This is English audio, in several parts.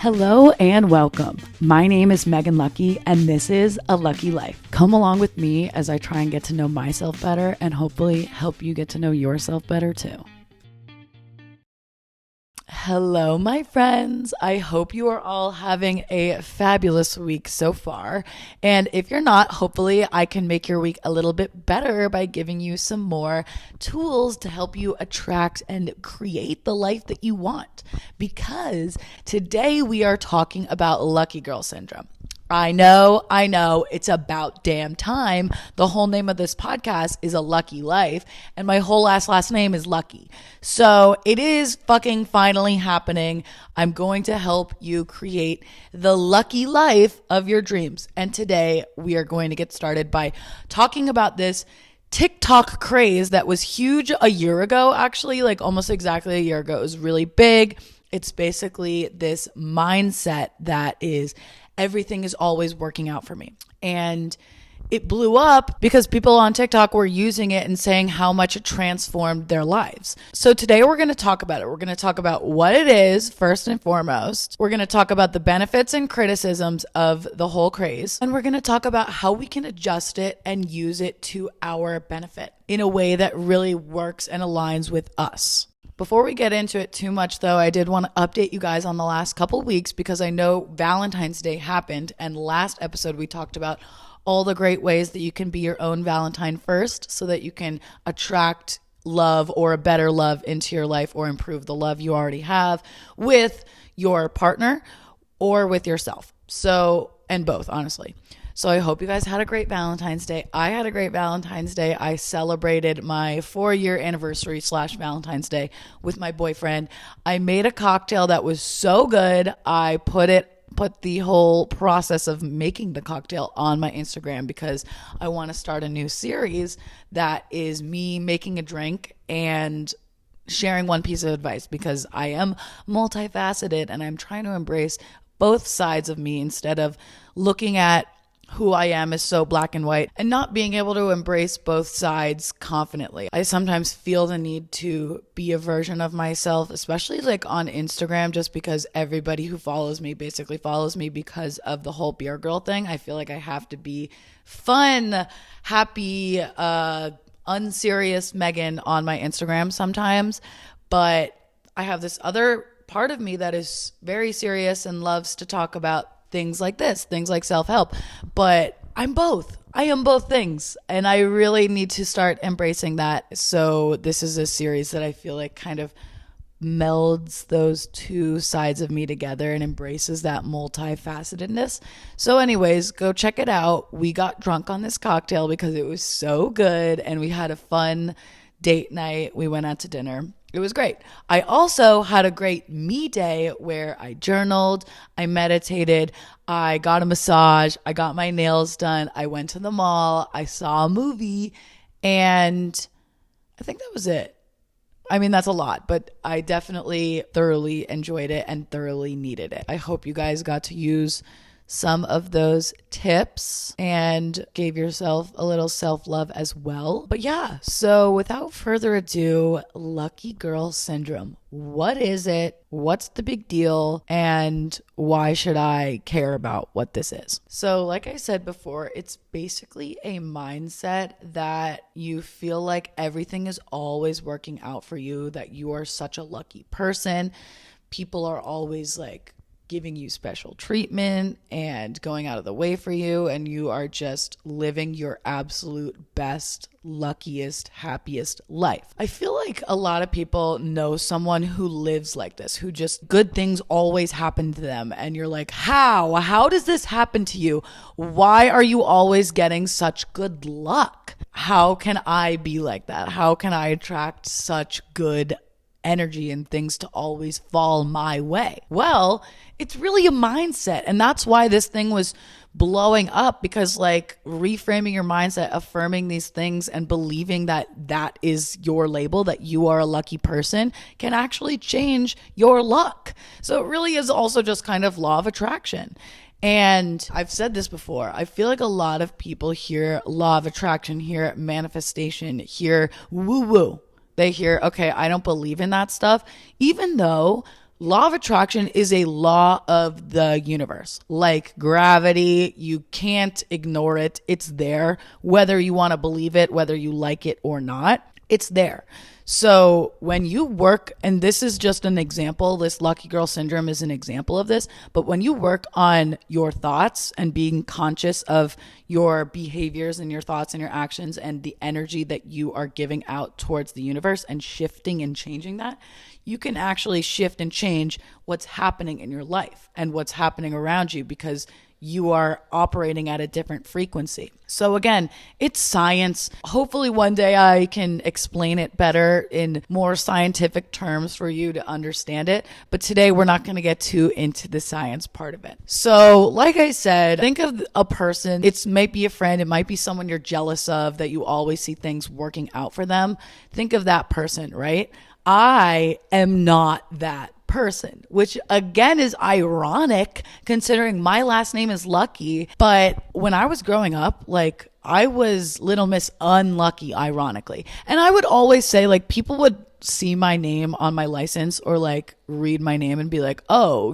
Hello and welcome. My name is Megan Lucky and this is A Lucky Life. Come along with me as I try and get to know myself better and hopefully help you get to know yourself better too. Hello, my friends. I hope you are all having a fabulous week so far. And if you're not, hopefully I can make your week a little bit better by giving you some more tools to help you attract and create the life that you want. Because today we are talking about lucky girl syndrome. I know, it's about damn time. The whole name of this podcast is A Lucky Life, and my whole last name is Lucky. So it is fucking finally happening. I'm going to help you create the lucky life of your dreams. And today we are going to get started by talking about this TikTok craze that was huge a year ago, actually, like almost exactly a year ago. It was really big. It's basically this mindset that is everything is always working out for me. And it blew up because people on TikTok were using it and saying how much it transformed their lives. So today we're going to talk about it. We're going to talk about what it is first and foremost. We're going to talk about the benefits and criticisms of the whole craze. And we're going to talk about how we can adjust it and use it to our benefit in a way that really works and aligns with us. Before we get into it too much, though, I did want to update you guys on the last couple weeks because I know Valentine's Day happened, and last episode we talked about all the great ways that you can be your own Valentine first so that you can attract love or a better love into your life or improve the love you already have with your partner or with yourself. So, and both, honestly. So I hope you guys had a great Valentine's Day. I had a great Valentine's Day. I celebrated my 4-year anniversary / Valentine's Day with my boyfriend. I made a cocktail that was so good. I put the whole process of making the cocktail on my Instagram because I want to start a new series that is me making a drink and sharing one piece of advice because I am multifaceted and I'm trying to embrace both sides of me instead of looking at who I am is so black and white and not being able to embrace both sides confidently. I sometimes feel the need to be a version of myself, especially like on Instagram, just because everybody who follows me basically follows me because of the whole beer girl thing. I feel like I have to be fun, happy, unserious Megan on my Instagram sometimes. But I have this other part of me that is very serious and loves to talk about things like this, things like self-help, but I'm both. I am both things, and I really need to start embracing that. So this is a series that I feel like kind of melds those two sides of me together and embraces that multifacetedness. So anyways, go check it out. We got drunk on this cocktail because it was so good, and we had a fun date night. We went out to dinner. It was great. I also had a great me day where I journaled, I meditated, I got a massage, I got my nails done, I went to the mall, I saw a movie, and I think that was it. I mean, that's a lot, but I definitely thoroughly enjoyed it and thoroughly needed it. I hope you guys got to use some of those tips and gave yourself a little self-love as well. But yeah, so without further ado, lucky girl syndrome. What is it? What's the big deal? And why should I care about what this is? So like I said before, it's basically a mindset that you feel like everything is always working out for you, that you are such a lucky person. People are always like giving you special treatment and going out of the way for you, and you are just living your absolute best, luckiest, happiest life. I feel like a lot of people know someone who lives like this, who just good things always happen to them, and you're like, how does this happen to you? Why are you always getting such good luck? How can I be like that? How can I attract such good energy and things to always fall my way? Well, it's really a mindset. And that's why this thing was blowing up, because like reframing your mindset, affirming these things and believing that that is your label, that you are a lucky person, can actually change your luck. So it really is also just kind of law of attraction. And I've said this before, I feel like a lot of people hear law of attraction, hear manifestation, hear woo-woo. They hear, okay, I don't believe in that stuff, even though law of attraction is a law of the universe. Like gravity, you can't ignore it. It's there, whether you want to believe it, whether you like it or not, it's there. So when you work, and this is just an example, this lucky girl syndrome is an example of this, but when you work on your thoughts and being conscious of your behaviors and your thoughts and your actions and the energy that you are giving out towards the universe and shifting and changing that, you can actually shift and change what's happening in your life and what's happening around you because you are operating at a different frequency. So again, it's science. Hopefully one day I can explain it better in more scientific terms for you to understand it. But today we're not going to get too into the science part of it. So like I said, think of a person. It might be a friend. It might be someone you're jealous of that you always see things working out for them. Think of that person, right? I am not that person, which again is ironic considering my last name is Lucky. But when I was growing up, like I was Little Miss Unlucky, ironically. And I would always say, like, people would see my name on my license or like read my name and be like, oh,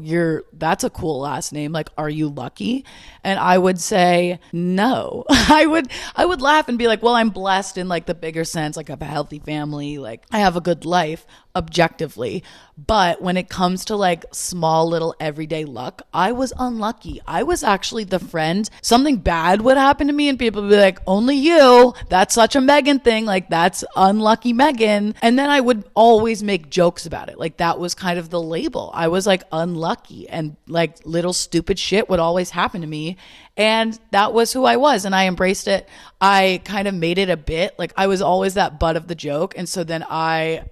that's a cool last name. Like, are you lucky? And I would say, no. I would laugh and be like, well, I'm blessed in like the bigger sense. Like I have a healthy family. Like I have a good life objectively. But when it comes to like small little everyday luck, I was unlucky. I was actually the friend. Something bad would happen to me and people would be like, only you. That's such a Megan thing. Like that's unlucky Megan. And then I would always make jokes about it. Like that was kind of the label. I was like unlucky and like little stupid shit would always happen to me. And that was who I was. And I embraced it. I kind of made it a bit. Like I was always that butt of the joke. And so then I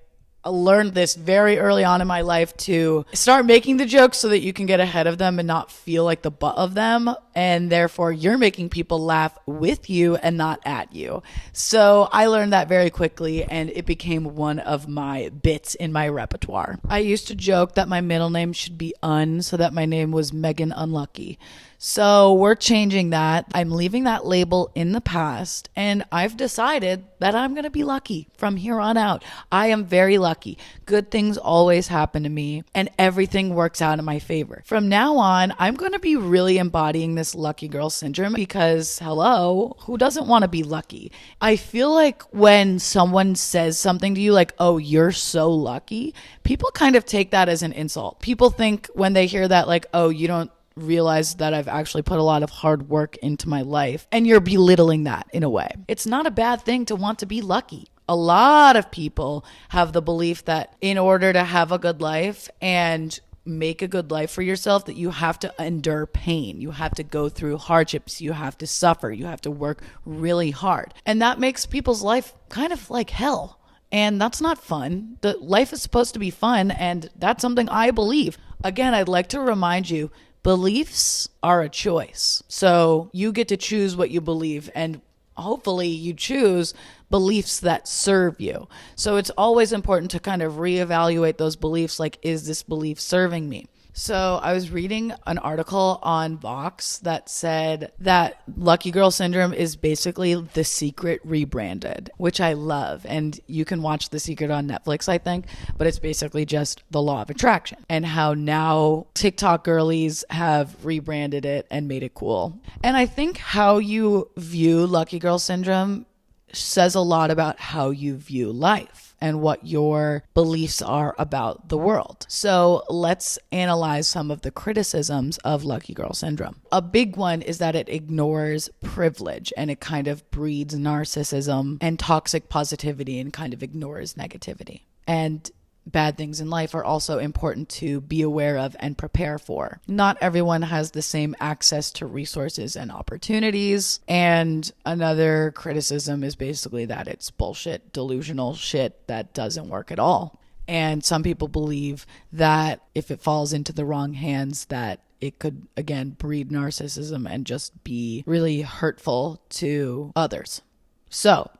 learned this very early on in my life to start making the jokes so that you can get ahead of them and not feel like the butt of them. And therefore you're making people laugh with you and not at you. So I learned that very quickly and it became one of my bits in my repertoire. I used to joke that my middle name should be so that my name was Megan Unlucky. So we're changing that. I'm leaving that label in the past and I've decided that I'm going to be lucky from here on out. I am very lucky. Good things always happen to me and everything works out in my favor. From now on, I'm going to be really embodying this lucky girl syndrome because hello, who doesn't want to be lucky? I feel like when someone says something to you like, oh, you're so lucky, people kind of take that as an insult. People think when they hear that like, oh, you don't realize that I've actually put a lot of hard work into my life, and you're belittling that in a way. It's not a bad thing to want to be lucky. A lot of people have the belief that in order to have a good life and make a good life for yourself, that you have to endure pain. You have to go through hardships. You have to suffer. You have to work really hard. And that makes people's life kind of like hell. And that's not fun. The life is supposed to be fun. And that's something I believe. Again, I'd like to remind you, beliefs are a choice. So you get to choose what you believe, and hopefully you choose beliefs that serve you. So it's always important to kind of reevaluate those beliefs. Like, is this belief serving me? So I was reading an article on Vox that said that Lucky Girl Syndrome is basically The Secret rebranded, which I love. And you can watch The Secret on Netflix, I think, but it's basically just the law of attraction and how now TikTok girlies have rebranded it and made it cool. And I think how you view Lucky Girl Syndrome says a lot about how you view life and what your beliefs are about the world. So let's analyze some of the criticisms of Lucky Girl Syndrome. A big one is that it ignores privilege and it kind of breeds narcissism and toxic positivity and kind of ignores negativity. And bad things in life are also important to be aware of and prepare for. Not everyone has the same access to resources and opportunities. And another criticism is basically that it's bullshit, delusional shit that doesn't work at all. And some people believe that if it falls into the wrong hands, that it could, again, breed narcissism and just be really hurtful to others. So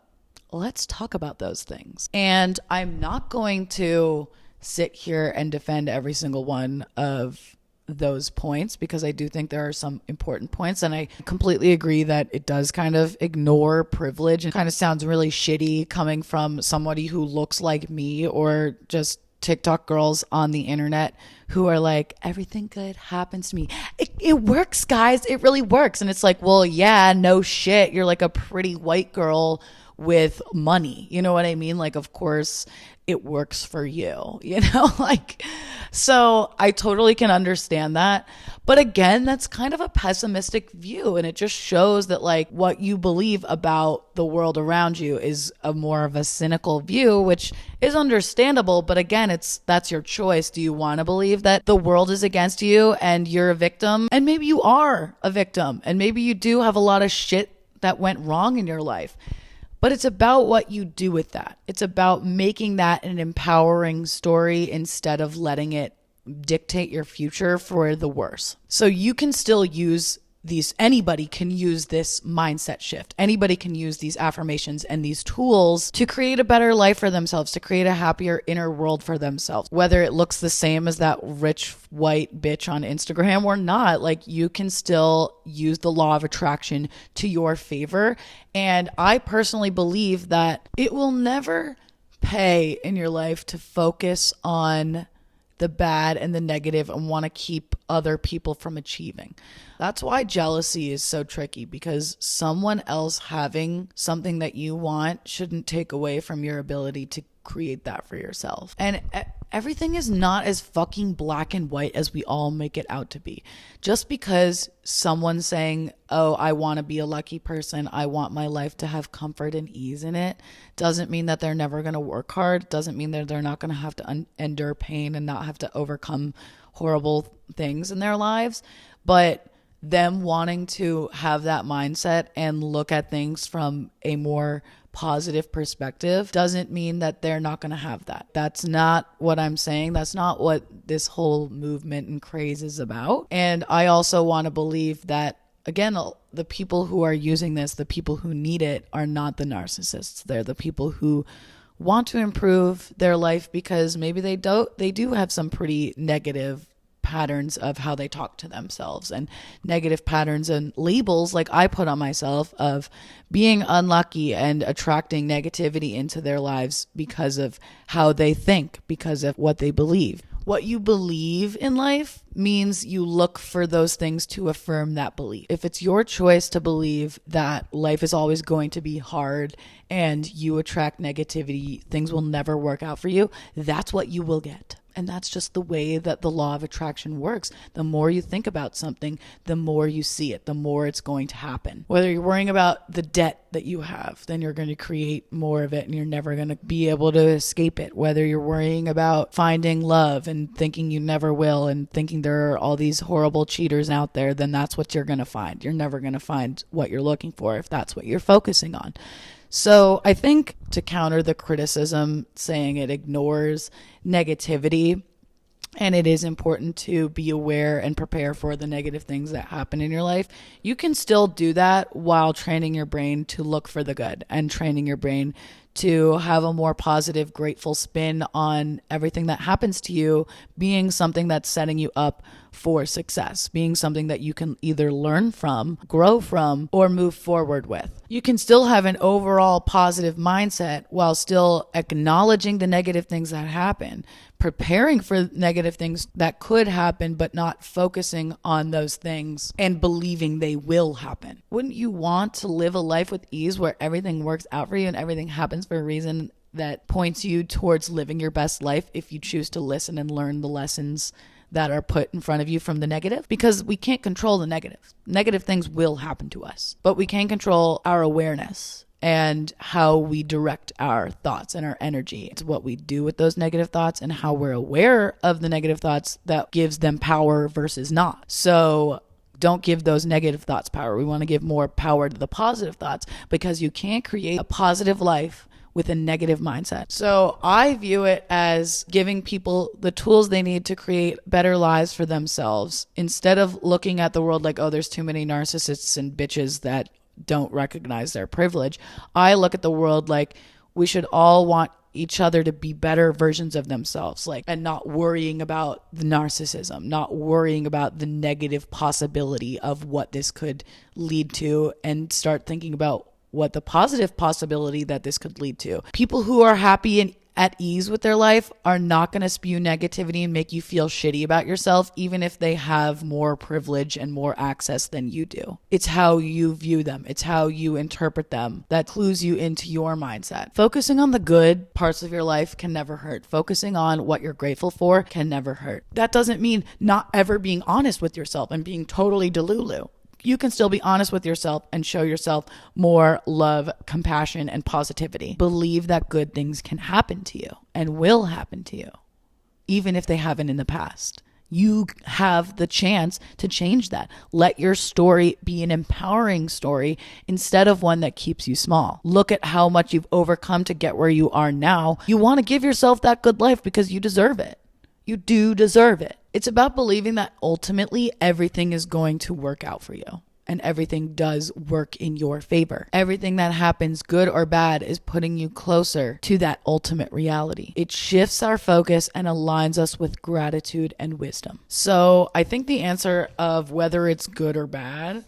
let's talk about those things. And I'm not going to sit here and defend every single one of those points because I do think there are some important points. And I completely agree that it does kind of ignore privilege and kind of sounds really shitty coming from somebody who looks like me or just TikTok girls on the internet who are like, everything good happens to me. It works, guys. It really works. And it's like, well, yeah, no shit. You're like a pretty white girl with money. You know what I mean? Like, of course it works for you, like, so I totally can understand that. But again, that's kind of a pessimistic view. And it just shows that like what you believe about the world around you is a more of a cynical view, which is understandable. But again, that's your choice. Do you want to believe that the world is against you and you're a victim? And maybe you are a victim, and maybe you do have a lot of shit that went wrong in your life. But it's about what you do with that. It's about making that an empowering story instead of letting it dictate your future for the worse. So you can still use anybody can use this mindset shift. Anybody can use these affirmations and these tools to create a better life for themselves, to create a happier inner world for themselves. Whether it looks the same as that rich white bitch on Instagram or not, like you can still use the law of attraction to your favor. And I personally believe that it will never pay in your life to focus on the bad and the negative and want to keep other people from achieving. That's why jealousy is so tricky, because someone else having something that you want shouldn't take away from your ability to create that for yourself. And everything is not as fucking black and white as we all make it out to be. Just because someone's saying, oh, I want to be a lucky person, I want my life to have comfort and ease in it, doesn't mean that they're never going to work hard, doesn't mean that they're not going to have to endure pain and not have to overcome horrible things in their lives. But them wanting to have that mindset and look at things from a more positive perspective doesn't mean that they're not going to have that. That's not what I'm saying. That's not what this whole movement and craze is about. And I also want to believe that, again, the people who are using this, the people who need it, are not the narcissists. They're the people who want to improve their life because maybe they do have some pretty negative patterns of how they talk to themselves and negative patterns and labels like I put on myself of being unlucky and attracting negativity into their lives because of how they think, because of what they believe. What you believe in life means you look for those things to affirm that belief. If it's your choice to believe that life is always going to be hard and you attract negativity, things will never work out for you, that's what you will get. And that's just the way that the law of attraction works. The more you think about something, the more you see it, the more it's going to happen. Whether you're worrying about the debt that you have, then you're going to create more of it and you're never going to be able to escape it. Whether you're worrying about finding love and thinking you never will and thinking there are all these horrible cheaters out there, then that's what you're going to find. You're never going to find what you're looking for if that's what you're focusing on. So I think to counter the criticism saying it ignores negativity, and it is important to be aware and prepare for the negative things that happen in your life, you can still do that while training your brain to look for the good and training your brain to have a more positive, grateful spin on everything that happens to you being something that's setting you up for success, being something that you can either learn from, grow from, or move forward with. You can still have an overall positive mindset while still acknowledging the negative things that happen, preparing for negative things that could happen, but not focusing on those things and believing they will happen. Wouldn't you want to live a life with ease where everything works out for you and everything happens for a reason that points you towards living your best life if you choose to listen and learn the lessons that are put in front of you from the negative? Because we can't control the negative. Negative things will happen to us, but we can control our awareness and how we direct our thoughts and our energy. It's what we do with those negative thoughts and how we're aware of the negative thoughts that gives them power versus not. So don't give those negative thoughts power. We want to give more power to the positive thoughts, because you can't create a positive life with a negative mindset. So I view it as giving people the tools they need to create better lives for themselves, instead of looking at the world like, oh, there's too many narcissists and bitches that don't recognize their privilege. I look at the world like we should all want each other to be better versions of themselves, like, and not worrying about the narcissism, not worrying about the negative possibility of what this could lead to, and start thinking about what the positive possibility that this could lead to. People who are happy and at ease with their life are not going to spew negativity and make you feel shitty about yourself, even if they have more privilege and more access than you do. It's how you view them. It's how you interpret them that clues you into your mindset. Focusing on the good parts of your life can never hurt. Focusing on what you're grateful for can never hurt. That doesn't mean not ever being honest with yourself and being totally delulu. You can still be honest with yourself and show yourself more love, compassion, and positivity. Believe that good things can happen to you and will happen to you, even if they haven't in the past. You have the chance to change that. Let your story be an empowering story instead of one that keeps you small. Look at how much you've overcome to get where you are now. You want to give yourself that good life because you deserve it. You do deserve it. It's about believing that ultimately everything is going to work out for you and everything does work in your favor. Everything that happens, good or bad, is putting you closer to that ultimate reality. It shifts our focus and aligns us with gratitude and wisdom. So I think the answer of whether it's good or bad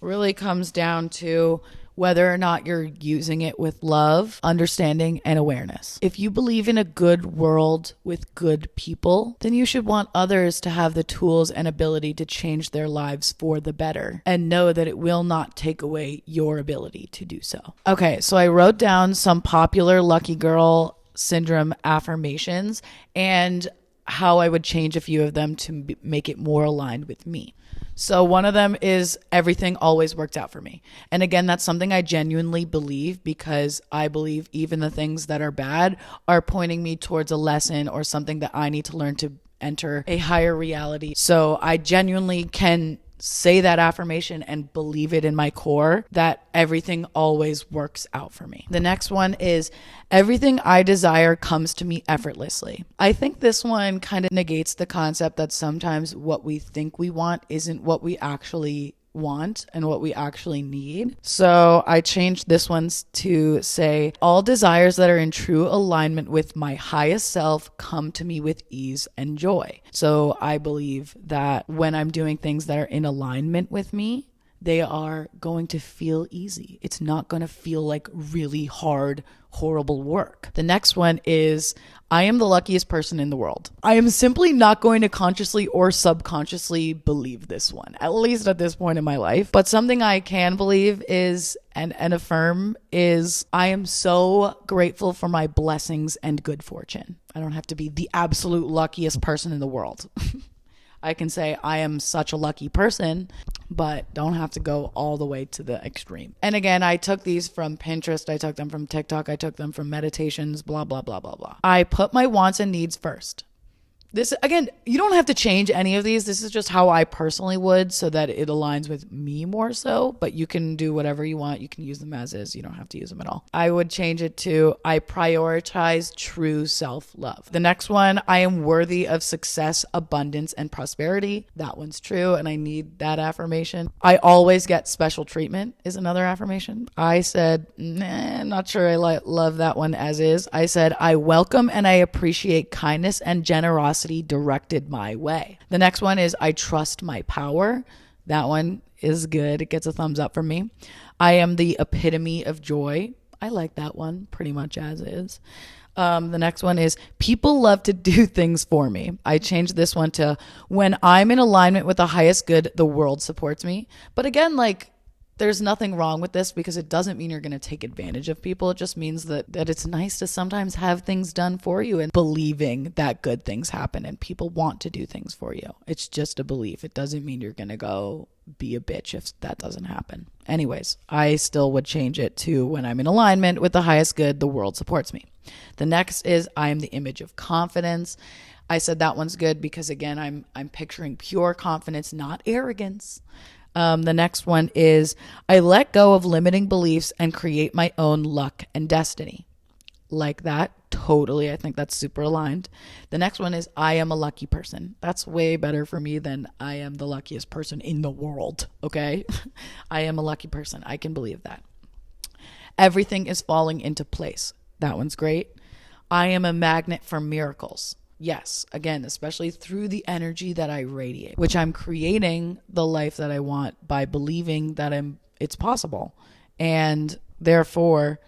really comes down to whether or not you're using it with love, understanding, and awareness. If you believe in a good world with good people, then you should want others to have the tools and ability to change their lives for the better and know that it will not take away your ability to do so. Okay, so I wrote down some popular lucky girl syndrome affirmations and how I would change a few of them to make it more aligned with me. So one of them is everything always works out for me. And again, that's something I genuinely believe because I believe even the things that are bad are pointing me towards a lesson or something that I need to learn to enter a higher reality. So I genuinely can say that affirmation and believe it in my core that everything always works out for me. The next one is everything I desire comes to me effortlessly. I think this one kind of negates the concept that sometimes what we think we want isn't what we actually want and what we actually need. So I changed this one to say, all desires that are in true alignment with my highest self come to me with ease and joy. So I believe that when I'm doing things that are in alignment with me, they are going to feel easy. It's not going to feel like really hard, horrible work. The next one is, I am the luckiest person in the world. I am simply not going to consciously or subconsciously believe this one, at least at this point in my life. But something I can believe is, and affirm is, I am so grateful for my blessings and good fortune. I don't have to be the absolute luckiest person in the world. I can say I am such a lucky person, but don't have to go all the way to the extreme. And again, I took these from Pinterest. I took them from TikTok. I took them from meditations, blah, blah, blah, blah, blah. I put my wants and needs first. This, again, you don't have to change any of these. This is just how I personally would so that it aligns with me more so, but you can do whatever you want. You can use them as is. You don't have to use them at all. I would change it to, I prioritize true self-love. The next one, I am worthy of success, abundance, and prosperity. That one's true, and I need that affirmation. I always get special treatment is another affirmation. I said, not sure I love that one as is. I said, I welcome and I appreciate kindness and generosity directed my way. The next one is I trust my power. That one is good. It gets a thumbs up from me. I am the epitome of joy. I like that one pretty much as is. The next one is people love to do things for me. I changed this one to when I'm in alignment with the highest good, the world supports me. But again, there's nothing wrong with this because it doesn't mean you're going to take advantage of people. It just means that it's nice to sometimes have things done for you and believing that good things happen and people want to do things for you. It's just a belief. It doesn't mean you're going to go be a bitch if that doesn't happen. Anyways, I still would change it to when I'm in alignment with the highest good, the world supports me. The next is I am the image of confidence. I said that one's good because again, I'm picturing pure confidence, not arrogance. The next one is I let go of limiting beliefs and create my own luck and destiny. Like that. Totally. I think that's super aligned. The next one is I am a lucky person. That's way better for me than I am the luckiest person in the world. Okay. I am a lucky person. I can believe that. Everything is falling into place. That one's great. I am a magnet for miracles. Yes, again, especially through the energy that I radiate, which I'm creating the life that I want by believing that it's possible. And Therefore,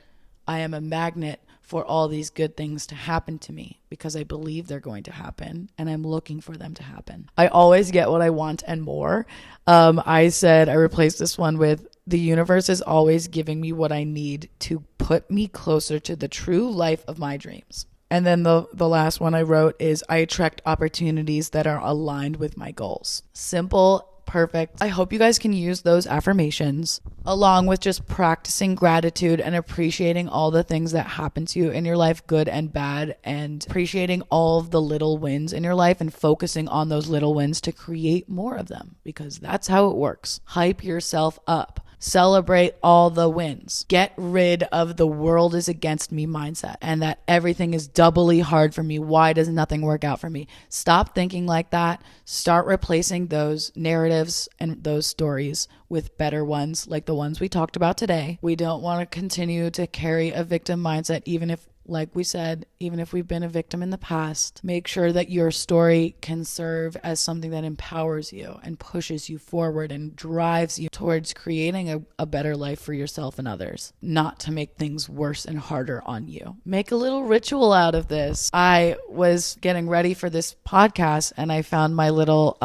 I am a magnet for all these good things to happen to me because I believe they're going to happen and I'm looking for them to happen. I always get what I want and more. I replaced this one with, the universe is always giving me what I need to put me closer to the true life of my dreams. And then the last one I wrote is, I attract opportunities that are aligned with my goals. Simple, perfect. I hope you guys can use those affirmations along with just practicing gratitude and appreciating all the things that happen to you in your life, good and bad, and appreciating all of the little wins in your life and focusing on those little wins to create more of them, because that's how it works. Hype yourself up. Celebrate all the wins. Get rid of the world is against me mindset and that everything is doubly hard for me. Why does nothing work out for me? Stop thinking like that. Start replacing those narratives and those stories with better ones, like the ones we talked about today. We don't want to continue to carry a victim mindset, even if, like we said, even if we've been a victim in the past. Make sure that your story can serve as something that empowers you and pushes you forward and drives you towards creating a better life for yourself and others, not to make things worse and harder on you. Make a little ritual out of this. I was getting ready for this podcast and I found my little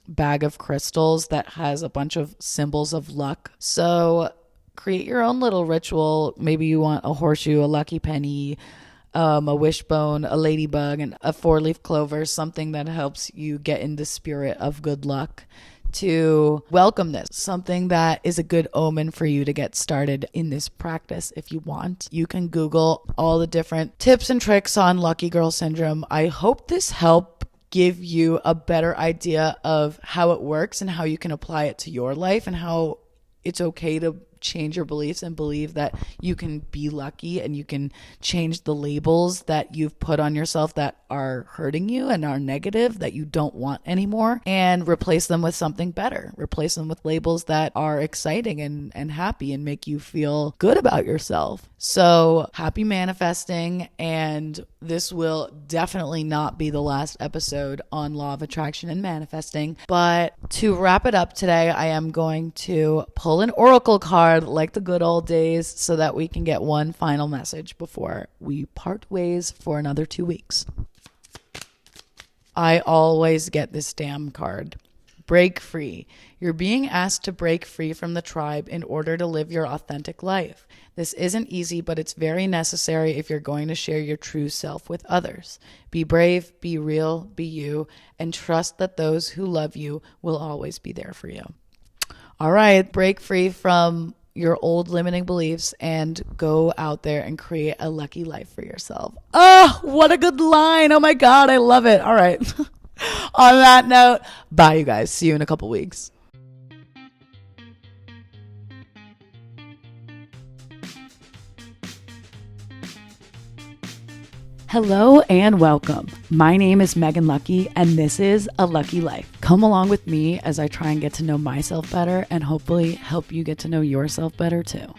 bag of crystals that has a bunch of symbols of luck. So create your own little ritual. Maybe you want a horseshoe, a lucky penny, a wishbone, a ladybug, and a 4-leaf clover, something that helps you get in the spirit of good luck to welcome this, something that is a good omen for you to get started in this practice. If you want, you can Google all the different tips and tricks on lucky girl syndrome. I hope this helped give you a better idea of how it works and how you can apply it to your life and how it's okay to change your beliefs and believe that you can be lucky and you can change the labels that you've put on yourself that are hurting you and are negative, that you don't want anymore, and replace them with something better. Replace them with labels that are exciting and happy and make you feel good about yourself. So happy manifesting, and this will definitely not be the last episode on law of attraction and manifesting. But to wrap it up today, I am going to pull an oracle card like the good old days so that we can get one final message before we part ways for another 2 weeks. I always get this damn card. Break free. You're being asked to break free from the tribe in order to live your authentic life. This isn't easy, but it's very necessary if you're going to share your true self with others. Be brave, be real, be you, and trust that those who love you will always be there for you. All right, break free from your old limiting beliefs and go out there and create a lucky life for yourself. Oh, what a good line. Oh my God, I love it. All right. On that note, bye you guys. See you in a couple weeks. Hello and welcome. My name is Megan Lucky and this is A Lucky Life. Come along with me as I try and get to know myself better and hopefully help you get to know yourself better too.